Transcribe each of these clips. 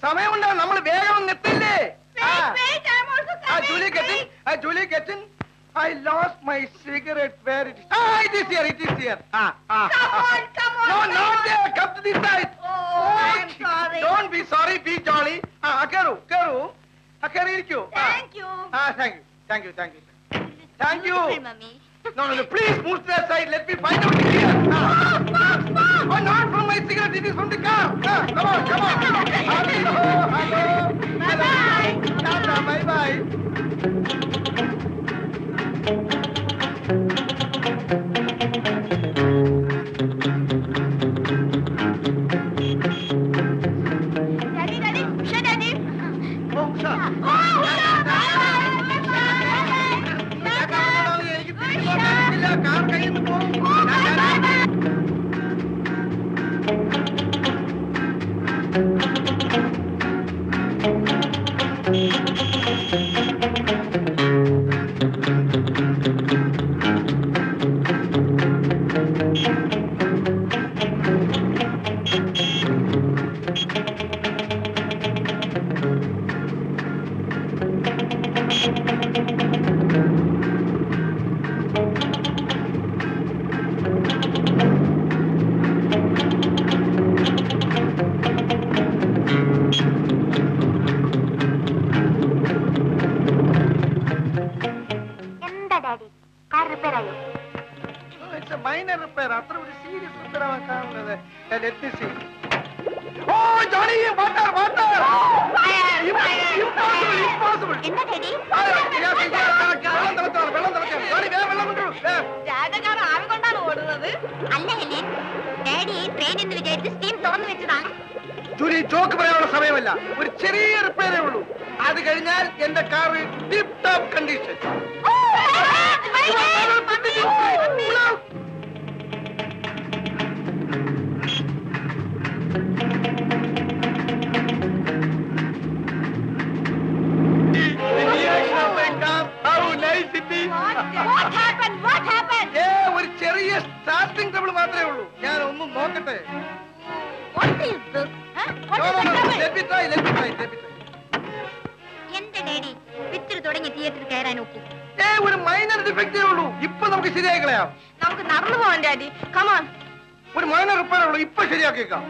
സമയമുണ്ട്, നമ്മൾ വേഗം എത്തില്ലേ? Julie, get in. I lost my cigarette. Where it is? It is here. It is here. Come on. No, not there. Come to this side. I'm sorry. Don't be sorry. Be jolly. Karu. Thank you. Thank you. Thank you. Mommy. No. Please move to that side. Let me find out here. Oh, not from my cigarette. It is from the car. Come on. Hello. Bye-bye. Tata, bye-bye. Daddy. Usha, Daddy. Oh, Usha. Car കയ്യിൽ നിന്ന് പോകും. Minor repair. After a serious repair, let me see. Oh, Johnny, water! Fire! Impossible! എന്താ Daddy? രാജകാർ ആവി കൊണ്ടാണ് ഓടുന്നത്. അല്ല Helen, daddy train എന്ന് വിചാരിച്ച് സ്റ്റീം തുറന്നു വെച്ചതാണ്. ജൂലി, ചോക്ക് പറയാനുള്ള സമയമല്ല. ഒരു ചെറിയ റിപ്പയറേ ഉള്ളൂ. അത് കഴിഞ്ഞാൽ എന്റെ കാർ ടിപ്പ് ടോപ്പ് കണ്ടീഷൻ. ഒരു ചെറിയ സ്റ്റാർട്ടിംഗ് ട്രബിൾ മാത്രമേ ഉള്ളൂ. ഞാൻ ഒന്നും നോക്കട്ടെ. എന്റെ ഡാഡി പിക്ചർ തുടങ്ങി തിയേറ്ററിൽ കയറാൻ നോക്കൂ. ഒരു മൈനർ ഡിഫക്റ്റേ ഉള്ളൂ. ഇപ്പൊ നമുക്ക് ശരിയായി കളയാം. നമുക്ക് നടന്നു പോവാൻ ഡാഡി. കമോൺ. ഒരു മൈനർ റിപ്പയർ ഉള്ളൂ. ഇപ്പൊ ശരിയാക്കിയേക്കാം.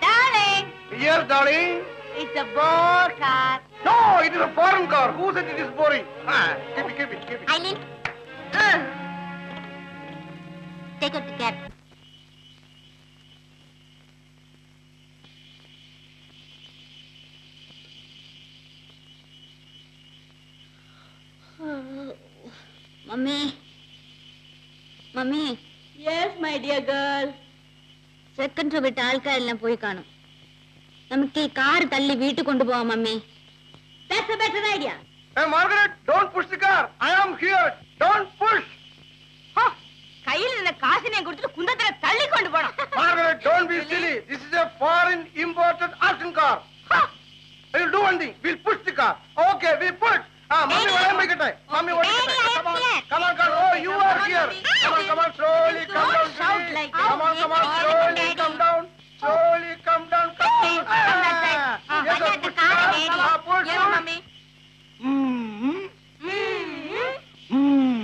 Darling. Yes, darling. It's a bore car. No, it is a foreign car. Who said it is boring? Give it. Eileen. Take out the cat. Mummy. Yes, my dear girl. Second show വിട്ട് ആൾക്കാരെല്ലാം പോയി കാണും. നമുക്ക് ഈ car തള്ളി വീട്ടിൽ കൊണ്ടുപോവാം mummy. That's a better idea. Hey, Margaret, don't push the car. I am here. Don't push. കയ്യിൽ നിന്ന് കാശിനെ കൊടുത്തിട്ട് കുന്തത്തിനെ തള്ളിക്കൊണ്ടു പോണം. Margaret, don't be silly. This is a foreign imported auction car. We'll do one thing. We'll push the car. Okay, we push. Mummy, what am I getting? Mummy, what am I getting? Come on. Oh, you are here. Come on, slowly come down. Come on, slowly come down. Slowly come down.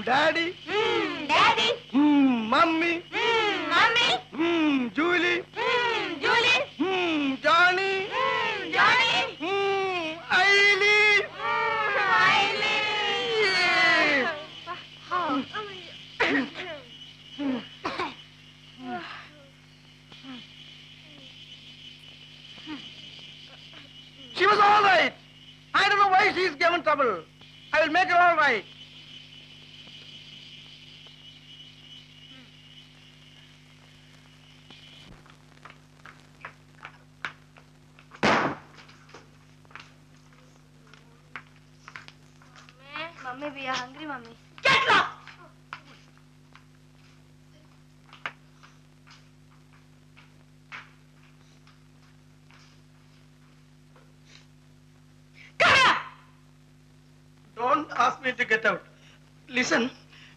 Daddy. Mummy. Julie. Johnny. Eileen. She was all right. I don't know why she's given trouble. I will make her all right. Mummy, we are hungry, Mummy. Get lost! Don't ask me to get out. Listen,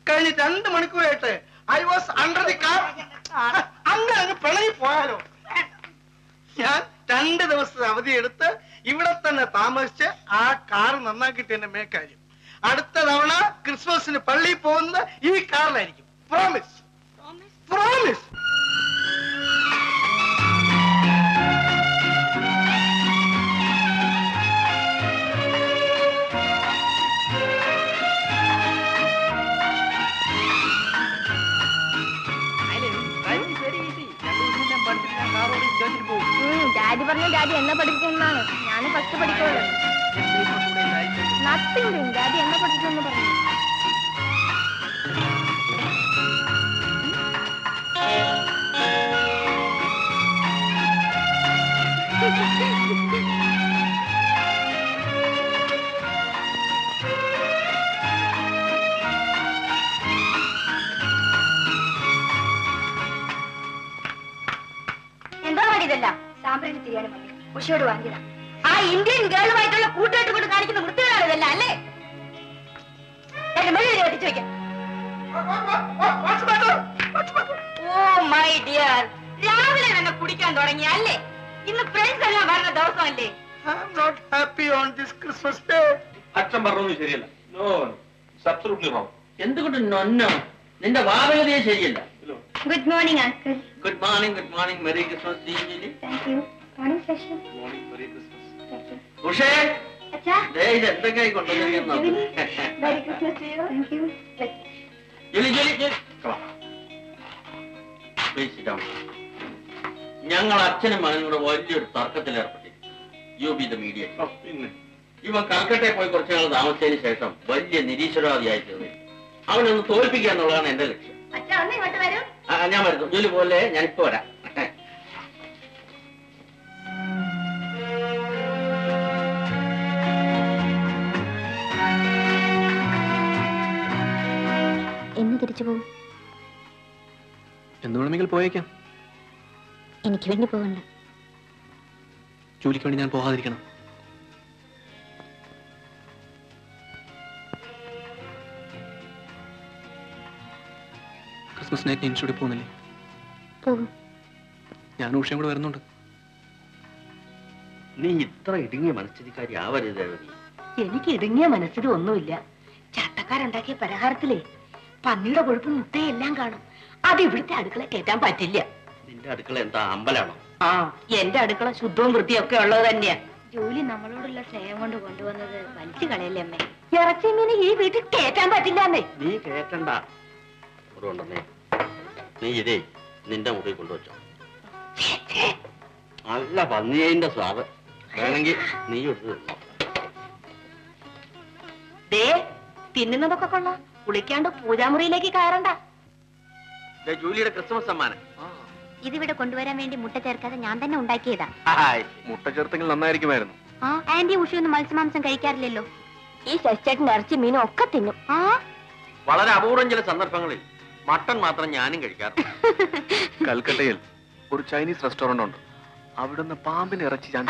കഴിഞ്ഞ 2 മണിക്കൂറായിട്ട് I was under the car. അങ്ങ് പിണങ്ങി പോയാലോ. ഞാൻ 2 ദിവസത്തെ അവധിയെടുത്ത് ഇവിടെ തന്നെ താമസിച്ച് ആ കാർ നന്നാക്കിട്ട് തന്നെ മേക്കാര്യം. അടുത്ത തവണ ക്രിസ്മസിന് പള്ളിയിൽ പോകുന്നത് ഈ കാറിലായിരിക്കും. Promise, promise. ഡാഡി പറഞ്ഞു ഡാഡി എന്നെ പഠിപ്പിക്കുന്നതാണ്. ഞാൻ ഫസ്റ്റ് പഠിക്കുള്ളൂ. നത്തിങ്, ഡാഡി എന്നെ പഠിപ്പിക്കുമെന്ന് പറഞ്ഞു. എന്താ പാടിയതല്ല? സാമ്പ്രാണി തിരിയാനും മതി. ഉഷയോട് വാങ്ങിയതാ. ആ ഇന്ത്യൻ ഗേളുമായിട്ടുള്ള കൂട്ടുകെട്ട് കൊണ്ട് കാണിക്കുന്ന വൃത്തികളാണിതല്ല അല്ലേ? ഓ മൈ ഡിയർ, രാവിലെ തന്നെ കുടിക്കാൻ തുടങ്ങി അല്ലേ? ഇന്ന് ഫ്രണ്ട്സ് എല്ലാം വരുന്ന ദിവസമല്ലേ? I'm not happy on this Christmas day. അച്ഛൻ പറഞ്ഞത് ശരിയല്ല. No, it's absolutely wrong. എന്തുകൊണ്ട് നൊന്നോ? നിന്റെ വാദഗതിയെ ശരിയല്ല. Good morning uncle. Good morning, good morning. Merry Christmas. Thank you. Morning session. Morning, merry Christmas. Thank you. ഉഷേ, അച്ഛാ, ദേ ഇത് എന്തൊക്കെയായി കൊണ്ടുവന്നിരിക്കുന്നത്? Merry Christmas to you. Thank you. ജോലി ജോലി ജോലി. Please sit down. ഞങ്ങൾ അച്ഛനും മകനും കൂടെ വലിയൊരു തർക്കത്തിൽ ഏർപ്പെട്ടിരിക്കും. You be the mediator. പിന്നെ ഇവൻ കൽക്കട്ടയിൽ പോയി കുറച്ചു നാൾ താമസിച്ചതിന് ശേഷം വലിയ നിരീശ്വരവാദിയായി തീർന്നു. അവനൊന്ന് തോൽപ്പിക്കുക എന്നുള്ളതാണ് എന്റെ ലക്ഷ്യം. അച്ഛാ ഒന്ന് ഇങ്ങോട്ട് വരൂ. ഞാൻ വരുന്നു. ജോലി പോലെ ഞാനിപ്പോ വരാം. എന്ന് തിരിച്ചു പോകും. എന്ന് വേണമെങ്കിൽ പോയേക്കാം. എനിക്ക് വേണ്ടി പോകണ്ട. ജോലിക്ക് വേണ്ടി ഞാൻ പോകാതിരിക്കണം. ക്രിസ്മസ് നൈറ്റ് ഇൻസ്റ്റിറ്റ്യൂട്ടിൽ പോകുന്നില്ലേ? പോകും. ഞാൻ ഉഷയും കൂടെ വരുന്നുണ്ട്. നീ ഇത്ര ഇടുങ്ങിയ മനസ്ഥിതിക്കാരി ആവരുത്. എനിക്ക് ഇടുങ്ങിയ മനസ്സിലും ഒന്നുമില്ല. ചട്ടക്കാരുണ്ടാക്കിയ പലഹാരത്തിലേ പന്നിയുടെ കൊഴുപ്പ് മുട്ടയെല്ലാം കാണും. അത് ഇവിടുത്തെ അടുക്കള കേറ്റാൻ പറ്റില്ല. നിന്റെ അടുക്കള എന്താ അമ്പലാണോ? ആ, എന്റെ അടുക്കള ശുദ്ധവും വൃത്തിയൊക്കെ ഉള്ളത് തന്നെയാ. ജോലി നമ്മളോടുള്ള സ്നേഹം കൊണ്ട് കൊണ്ടുവന്നത് വലിച്ചു കളയല്ലേ അമ്മേ? ഇറച്ചി മീന് ഈ വീട്ടിൽ കേറ്റാൻ പറ്റില്ലെന്നേ. നീ കേട്ടണ്ട. ഉണ്ടെന്നേ നീ ഇതേ നിന്റെ മുറിയിൽ കൊണ്ടുവച്ചോ. നല്ല പന്നിയതിന്റെ സ്വാദ്. വേണമെങ്കിൽ നീ എടുത്ത് തിന്നോ. ദേ തിന്നുന്നതൊക്കെ കൊള്ളാം. കുളിക്കാണ്ട് പൂജാമുറിയിലേക്ക് കയറണ്ട. ജൂലിയുടെ ക്രിസ്മസ് സമ്മാനം. ഇതിവിടെ കൊണ്ടുവരാൻ വേണ്ടി മുട്ട ചേർക്കാതെ ഞാൻ തന്നെ ഉണ്ടാക്കിയതാ. മുട്ട ചേർത്തെങ്കിൽ നന്നായിരിക്കുമായിരുന്നു. ആ, ആന്റി ഉഷയൊന്നും മത്സ്യമാംസം കഴിക്കാറില്ലല്ലോ. ഈ ശശിച്ചേട്ടൻ ഇറച്ചി മീനും ഒക്കെ തിന്നും. ആ, വളരെ അപൂർവം ചില സന്ദർഭങ്ങളിൽ മട്ടൺ മാത്രം ഞാനും കഴിക്കാറുണ്ട്. കൽക്കട്ടയിൽ ഒരു ചൈനീസ് റെസ്റ്റോറന്റ് ഉണ്ട്. അവിടുന്ന് പാമ്പിന് ഇറച്ചി ഞാൻ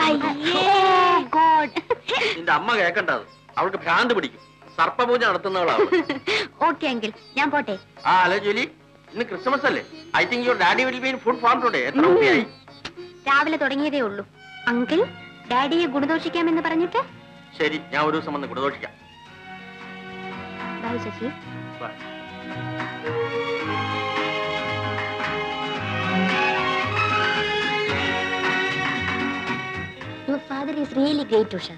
നിന്റെ അമ്മ കേൾക്കണ്ടത്. അവൾക്ക് ഭ്രാന്ത് പിടിക്കും. സർപ്പപൂജ നടത്തുന്നവളാണ്. ഓക്കെ അങ്കിൾ, ഞാൻ പോട്ടെ. അല്ലേ ജോലി, ഇന്ന് ക്രിസ്മസ് അല്ലേ? I think your daddy will be in food form today. എത്ര രൂപയായി? രാവിലെ തുടങ്ങിയതേ ഉള്ളൂ. അങ്കിൾ, ഡാഡിയെ ഗുണദോഷിക്കാമെന്ന് പറഞ്ഞിട്ട്. ശരി, ഞാൻ ഒരു ദിവസം വന്ന് ഗുണദോഷിക്കാം. Bye Shashi. Bye. Your father is really great, Usha.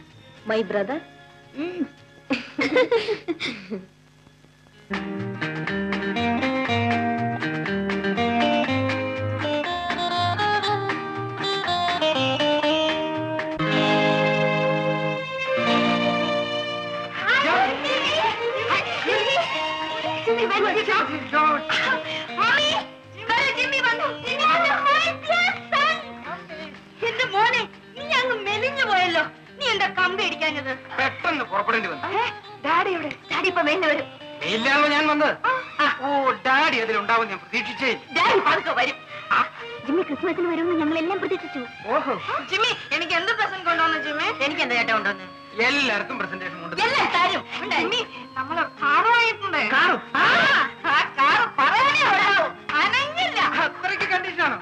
My brother? എന്റെ മോനെ, നീ അങ്ങ് മെലിഞ്ഞു പോയല്ലോ. നീ എന്താ കമ്പി അടിക്കാഞ്ഞത്? പെട്ടെന്ന് പുറപ്പെടേണ്ടി വന്നു. ഡാഡി എവിടെ? ഡാഡി ഇപ്പൊ മെയിൻ വരും. ഇല്ലാണല്ലോ ഞാൻ വന്നത്. ഓ, ഡാഡി അതിലുണ്ടാവും ഞാൻ പ്രതീക്ഷിച്ചേ. ഡാഡി പതുക്കെ വരും. ജിമ്മി ക്രിസ്മസിന് വരുമെന്ന് ഞങ്ങൾ എല്ലാം പ്രതീക്ഷിച്ചു. ഓഹോ, ജിമ്മി, എനിക്ക് എന്ത് പ്രസന്റ് കൊണ്ടുവന്നു ജിമ്മി? എനിക്ക് എന്താ ചേട്ടാ കൊണ്ടുവന്നു? എല്ലാവർക്കും പ്രസന്റേഷൻ കൊണ്ട് എല്ലാം തരും. ജിമ്മി, നമ്മള് കാറുമായിട്ടുണ്ട്. കാറ് പറയാനേ ഉള്ളൂ, അനങ്ങില്ല. അത്രയ്ക്ക് കണ്ടീഷനാണോ?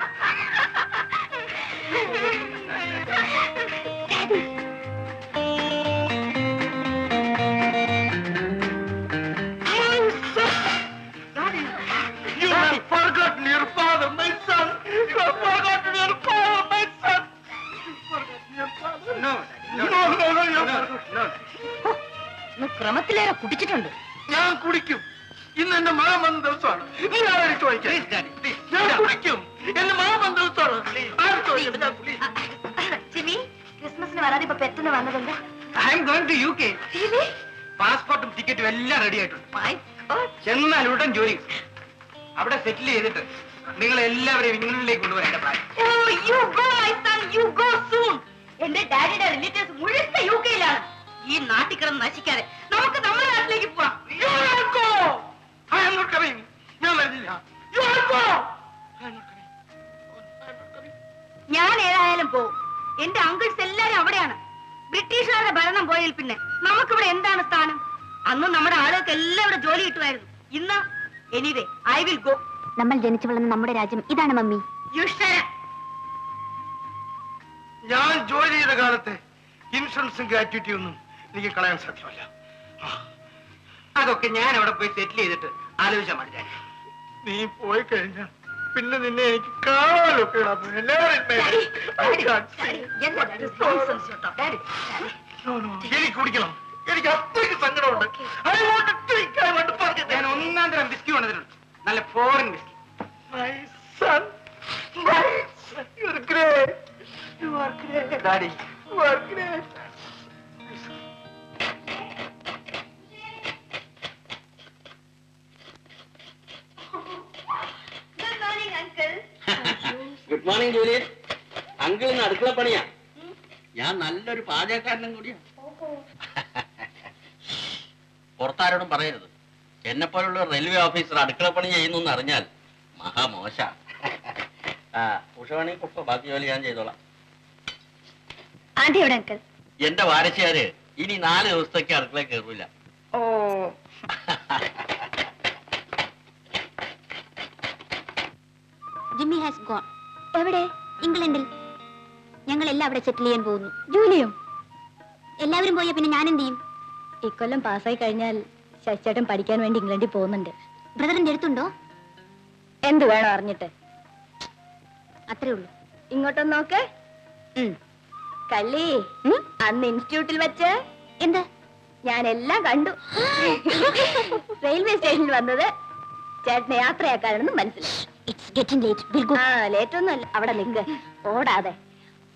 ക്രമത്തിലേറെ കുടിച്ചിട്ടുണ്ട്. ഞാൻ കുടിക്കും. ഇന്ന് എന്റെ മകൻ വന്ന ദിവസമാണ്. നീ ആരോട് ചോദിക്കാം? ഞാൻ കുടിക്കും. എന്റെ മകൻ വന്ന ദിവസമാണ്. ആരും ചോദിക്കണ്ട. ഞാൻ കുടിക്കും. ജിമ്മി, ക്രിസ്മസിന് വരാതെ ഇപ്പൊ പെട്ടെന്ന് വന്നതുണ്ട്. I am going to UK. പാസ്പോർട്ടും ടിക്കറ്റും എല്ലാം റെഡി ആയിട്ടുണ്ട്. ചെന്നാൽ ഉടൻ ജോലി അവിടെ സെറ്റിൽ ചെയ്തിട്ട് നിങ്ങൾ എല്ലാവരെയും ഇംഗ്ലണ്ടിലേക്ക് കൊണ്ടുപോകാൻ എന്റെ പ്ലാൻ. എന്റെ ഡാഡിയുടെ റിലേറ്റീവ്സ് മുഴുത്ത UK-യിലാണ്. ഈ നാട്ടിൽ കിടന്ന് നശിക്കാതെ നമുക്ക് നമ്മുടെ നാട്ടിലേക്ക് പോവാം. ഞാൻ വരുന്നില്ല. ഞാൻ ഏതായാലും പോവും. എന്റെ അങ്കിൾസ് എല്ലാരും അവിടെയാണ്. ബ്രിട്ടീഷുകാരുടെ ഭരണം പോയാൽ പിന്നെ നമുക്കിവിടെ എന്താണ് സ്ഥാനം? അന്ന് നമ്മുടെ ആളുകൾക്ക് എല്ലാം ഇവിടെ ജോലി കിട്ടുമായിരുന്നു. ഇന്ന് എനിവേ ഐ വിൽ ഗോ. നമ്മൾ ജനിച്ചു വളർന്ന നമ്മുടെ രാജ്യം ഇതാണ് മമ്മി. ഞാൻ ജോലി ചെയ്ത കാലത്തെ ഇൻഷുറൻസും ഗ്രാറ്റുവിറ്റി ഒന്നും എനിക്ക് കളയാൻ സാധ്യമല്ല. അതൊക്കെ ഞാൻ അവിടെ പോയി സെറ്റിൽ ചെയ്തിട്ട് ആലോചിച്ചാൽ മതി. നീ പോയി കഴിഞ്ഞാൽ പിന്നെ നിന്നെ എനിക്ക് കാണാനൊക്കെ എനിക്ക് കുടിക്കണം. എനിക്ക് അത്രയ്ക്ക് സങ്കടമുണ്ട്. ഞാൻ ഒന്നാം തരം വിസ്കി കൊണ്ടുവന്നിട്ടുണ്ട്. നല്ല foreign whisky. My son, my son, you are great. You are great. Daddy. You are great. Good morning Julian. അങ്കിളിന് അടുക്കള പണിയാ. ഞാൻ നല്ലൊരു പാചകക്കാരനും കൂടിയാ. പുറത്താരോടും പറയരുത്. എന്നെ പോലുള്ള റെയിൽവേ ഓഫീസർ അടുക്കള പണി ചെയ്യുന്നു എന്ന് അറിഞ്ഞാൽ മഹാമോശ. ഉഷവാണി കുപ്പ ബാക്കി ജോലി ഞാൻ ചെയ്തോളാം. ആദ്യം എവിടെ അങ്കിൾ? എന്റെ വാരശിയാര് ഇനി 4 ദിവസത്തേക്ക് അടുക്കള കയറൂല. ഓ, ജിമ്മി ഹാസ് ഗോൺ. എവിടെ? ഇംഗ്ലണ്ടിൽ. ഞങ്ങൾ എല്ലാം അവിടെ സെറ്റിൽ ചെയ്യാൻ പോകുന്നു. ജൂലിയും എല്ലാവരും പോയാ പിന്നെ ഞാൻ എന്ത് ചെയ്യും? ഇക്കൊല്ലം പാസ്സായി കഴിഞ്ഞാൽ ശശിച്ചേട്ടൻ പഠിക്കാൻ വേണ്ടി ഇംഗ്ലണ്ടിൽ പോകുന്നുണ്ട്. ബ്രദറിന്റെ അടുത്തുണ്ടോ? എന്ത് വേണോ അറിഞ്ഞിട്ട്? അത്രേ ഉള്ളൂ. ഇങ്ങോട്ടൊന്ന് നോക്ക്. കള്ളി, അന്ന് ഇൻസ്റ്റിറ്റ്യൂട്ടിൽ വെച്ച് എന്ത് ഞാൻ എല്ലാം കണ്ടു. റെയിൽവേ സ്റ്റേഷനിൽ വന്നത് ചേട്ടനെ യാത്രയാക്കാനെന്ന് മനസ്സിലായി. ലേറ്റ് ഒന്നും അല്ല. അവിടെ നിൽക്ക്, ഓടാതെ.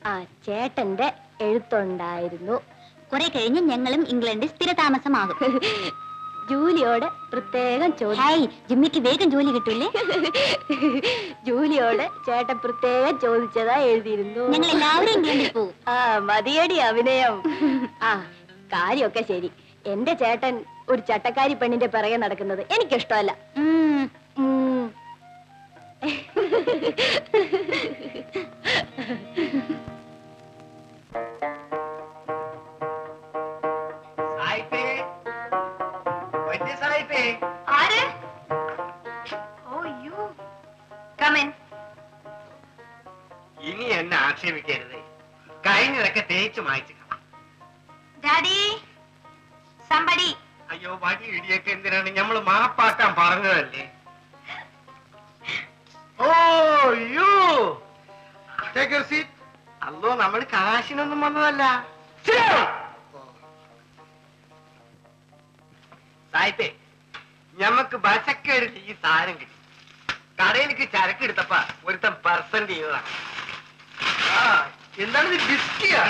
ആ ചേട്ടന്റെ എഴുത്തുണ്ടായിരുന്നു. കുറെ കഴിഞ്ഞ് ഞങ്ങളും ഇംഗ്ലണ്ടിൽ സ്ഥിരതാമസമാകും. ജൂലിയോട് പ്രത്യേകം ചോദിച്ചു. ജിമ്മിക്ക് വേഗം ജോലി കിട്ടൂലേ? ജൂലിയോട് ചേട്ടൻ പ്രത്യേകം ചോദിച്ചതാ എഴുതിയിരുന്നു. ഞങ്ങൾ എല്ലാവരും ഇംഗ്ലണ്ടിൽ പോകും. ആ മതിയടി അഭിനയം. ആ കാര്യമൊക്കെ ശരി. എന്റെ ചേട്ടൻ ഒരു ചട്ടക്കാരി പെണ്ണിന്റെ പിറകെ നടക്കുന്നത് എനിക്കിഷ്ടമല്ല. ഇനി എന്നെ ആക്ഷേപിക്കരുത്. കഴിഞ്ഞതൊക്കെ തേച്ച് മായ്ച്ചു. അയ്യോ വടി ഇടിയൊക്കെ എന്തിനാണ്? ഞമ്മള് മാപ്പാക്കാൻ പറഞ്ഞതല്ലേ. Oh, you. Take your seat. അല്ലോ നമ്മൾ കാശിനൊന്നും വന്നതല്ല. സായിപ്പേ, ഞമ്മക്ക് ബസക്കേടിൽ ഈ സാധനം കിട്ടി. കടയിലേക്ക് ചരക്ക് എടുത്തപ്പ ഒരുത്തൻ പെർസെന്റ് ചെയ്തതാണ്. എന്താണ് ഇത്? ബിസ്കിയാ?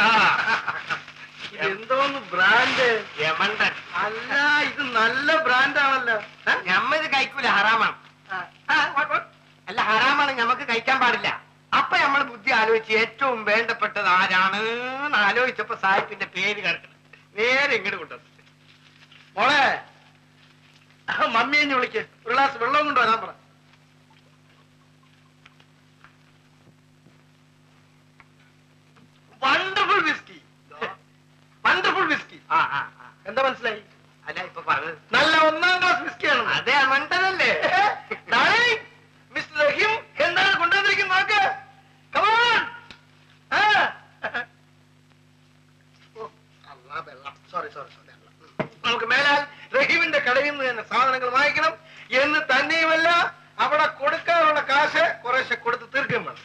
എന്തോന്ന് ബ്രാൻഡ്? യമണ്ടൻ. അല്ല, ഇത് നല്ല ബ്രാൻഡാണല്ലോ. ഞമ്മ ഇത് കഴിക്കൂല, ഹറാമാണ്. അല്ല, ഹറാമാണ്, ഞമ്മക്ക് കഴിക്കാൻ പാടില്ല. അപ്പൊ നമ്മൾ ബുദ്ധി ആലോചിച്ച് ഏറ്റവും വേണ്ടപ്പെട്ടത് ആരാണ് ആലോചിച്ചപ്പോ സാഹിബിന്റെ പേര് കിടക്കണം. നേരെ ഇങ്ങോട്ട് കൊണ്ടുവന്നു. മോളെ, മമ്മിയെ വിളിക്ക്. ഒരു ഗ്ലാസ് വെള്ളം കൊണ്ട് വരാൻ പറ. Wonderful whisky. Wonderful whisky. എന്താ മനസ്സിലായി? അല്ല, ഇപ്പൊ പറഞ്ഞത് നല്ല 1ാം ക്ലാസ് വിസ്കിയാണ്. അതെ, മണ്ടനല്ലേ? മിസ്റ്റർ റഹീം എന്താണ് കൊണ്ടുവന്നിരിക്കുന്നത്? നോക്ക്. നമുക്ക് മേലാൽ റഹീമിന്റെ കടയിൽ നിന്ന് തന്നെ സാധനങ്ങൾ വാങ്ങിക്കണം എന്ന് തന്നെയുമല്ല, അവിടെ കൊടുക്കാനുള്ള കാശ് കുറേശ്ശെ കൊടുത്ത് തീർക്കുകയും വേണം.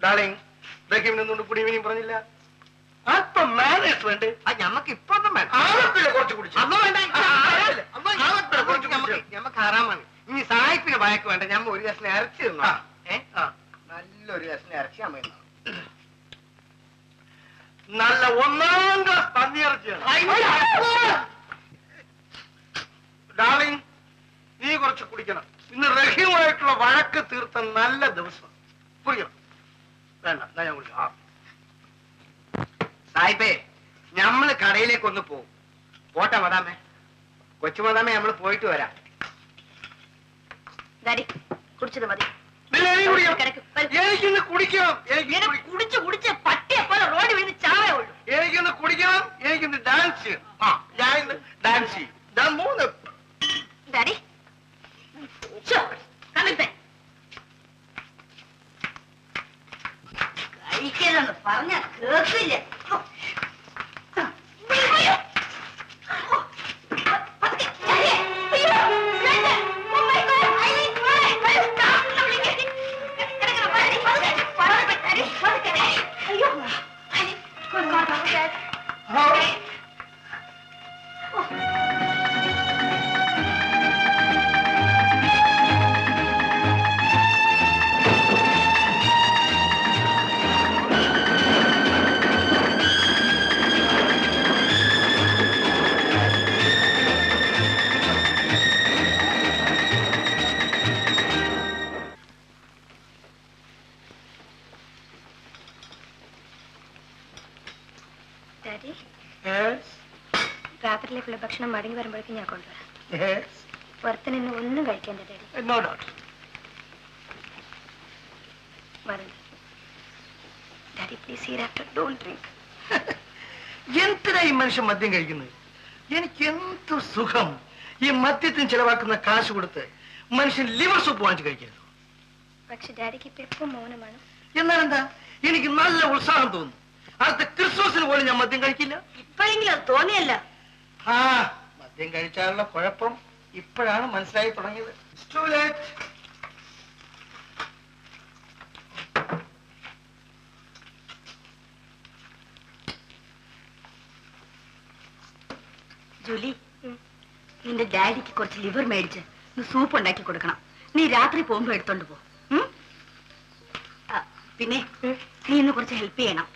ഡാർലിംഗ്, റഹീമിന് എന്തുകൊണ്ട് കൂടി ഇനിയും പറഞ്ഞില്ല? അല്പം മാനേജ്മെന്റ് ഞമ്മക്ക് ഇപ്പൊ ഒന്നും വേണ്ട. കുറച്ച് കുടിച്ചു അന്ന് വേണ്ട. ഞമ്മക്ക് ഹറാമാണ്. ഇനി സായിപ്പിന് ഭയക്ക് വേണ്ട. ഞമ്മ ഒരു കഷ്ണം ഇറച്ചി തിന്നോ. നല്ലൊരു കഷ്ണം ഇറച്ചി അമ്മ നല്ല ഒന്നാം ക്ലാസ് പന്നിയിറച്ചിയാണ്. ഡാർലിംഗ്, നീ കുറച്ച് കുടിക്കണം. ഇന്ന് റഹീമായിട്ടുള്ള വഴക്ക് തീർത്ത നല്ല ദിവസം. കുടിക്കണം. വേണ്ട, ഞാൻ കുടിക്കാം. സായിപ്പേ, ഞമ്മള് കടയിലേക്ക് ഒന്ന് പോകും. പോട്ടെ മദാമേ, കൊച്ചു മദാമേ, നമ്മള് പോയിട്ട് വരാം. ഡാഡി കുടിച്ചത് മതി. എനിക്കിന്ന് കുടിക്കണം. കുടിച്ച് കുടിച്ച് പട്ടിയെപ്പോലെ റോഡ് വീണ് ചാവേ ഉള്ളൂ. എനിക്കിന്ന് കുടിക്കണം. എനിക്കിന്ന് ഡാൻസ് ചെയ്യണം. ഞാൻ ഇന്ന് ഡാൻസ് ചെയ്യും. ഞാൻ 3 ഡാഡി കണ്ടിട്ടേ കഴിക്കലെന്ന് പറഞ്ഞ കേക്കില്ല. രാത്രിയിലേക്കുള്ള ഭക്ഷണം മടങ്ങി വരുമ്പോഴേക്കും ഞാൻ കൊണ്ടുവരാം. പുറത്തുനിന്ന് ഒന്നും കഴിക്കേണ്ട daddy. No doubt. Daddy please hereafter don't drink. എന്തിനാ ഈ മനുഷ്യൻ മദ്യം കഴിക്കുന്നത്? എനിക്ക് എന്ത് സുഖം ഈ മദ്യത്തിന് ചെലവാക്കുന്ന കാശ് കൊടുത്ത് മനുഷ്യൻ ലിവർ സൂപ്പ് വാങ്ങിച്ച് കഴിക്കരുത്. പക്ഷെ ഡാഡിക്ക് ഇപ്പൊ എപ്പോ മൗനമാണ്. എന്നാലെന്താ, എനിക്ക് നല്ല ഉത്സാഹം തോന്നുന്നു. അടുത്ത ക്രിസ്മസിന് പോലും ഞാൻ മദ്യം കഴിക്കില്ല. ഇപ്പോഴെങ്കിലും അത് തോന്നിയല്ല. മദ്യം കഴിച്ചാലുള്ള കുഴപ്പം ഇപ്പോഴാണ് മനസ്സിലായി തുടങ്ങിയത്. ജൂലി, നിന്റെ ഡാഡിക്ക് കുറച്ച് ലിവർ മേടിച്ച് സൂപ്പ് ഉണ്ടാക്കി കൊടുക്കണം. നീ രാത്രി പോകുമ്പോ എടുത്തോണ്ട് പോ. പിന്നെ നീ ഇന്ന് കുറച്ച് ഹെൽപ്പ് ചെയ്യണം.